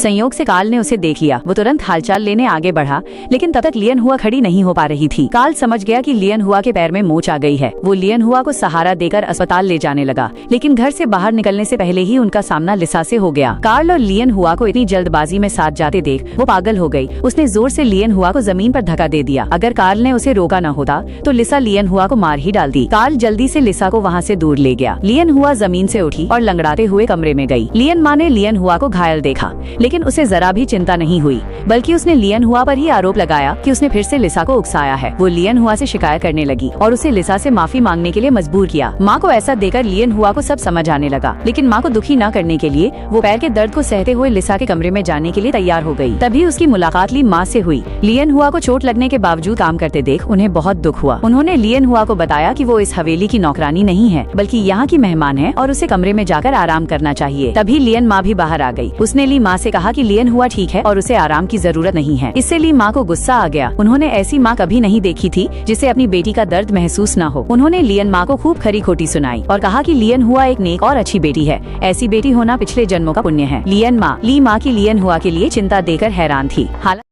संयोग से कार्ल ने उसे देख लिया। वो तुरंत हालचाल लेने आगे बढ़ा, लेकिन तब तक लियन हुआ खड़ी नहीं हो पा रही थी। कार्ल समझ गया कि लियन हुआ के पैर में मोच आ गई है। वो लियन हुआ को सहारा देकर अस्पताल ले जाने लगा, लेकिन घर से बाहर निकलने से पहले ही उनका सामना लिसा से हो गया। कार्ल और लियन हुआ को इतनी जल्दबाजी में साथ जाते देख वो पागल हो गई। उसने जोर से लियन हुआ को जमीन पर धक्का दे दिया। अगर कार्ल ने उसे रोका न होता तो लिसा लियन हुआ को मार ही डालती। कार्ल जल्दी से लिसा को वहाँ से दूर ले गया। लियन हुआ जमीन से उठी और लंगड़ाते हुए कमरे में गई। लियन माँ ने लियन हुआ को घायल देखा, लेकिन उसे जरा भी चिंता नहीं हुई, बल्कि उसने लियन हुआ पर ही आरोप लगाया कि उसने फिर से लिसा को उकसाया है। वो लियन हुआ से शिकायत करने लगी और उसे लिसा से माफी मांगने के लिए मजबूर किया। माँ को ऐसा देखकर लियन हुआ को सब समझ आने लगा, लेकिन माँ को दुखी न करने के लिए वो पैर के दर्द को सहते हुए लिसा के कमरे में जाने के लिए तैयार हो गई। तभी उसकी मुलाकात ली माँ से हुई। लियन हुआ को चोट लगने के बावजूद काम करते देख उन्हें बहुत दुख हुआ। उन्होंने लियन हुआ को बताया कि वो इस हवेली की नौकरानी नहीं है, बल्कि यहाँ की मेहमान है और उसे कमरे में जाकर आराम करना चाहिए। तभी लियन माँ भी बाहर आ गई। उसने ली माँ से कहा कि लियन हुआ ठीक है और उसे आराम की जरूरत नहीं है। इससे ली माँ को गुस्सा आ गया। उन्होंने ऐसी माँ कभी नहीं देखी थी जिसे अपनी बेटी का दर्द महसूस न हो। उन्होंने लियन माँ को खूब खरी खोटी सुनाई और कहा कि लियन हुआ एक नेक और अच्छी बेटी है। ऐसी बेटी होना पिछले जन्मों का पुण्य है। लियन माँ की लियन हुआ के लिए चिंता देकर हैरान थी। हालांकि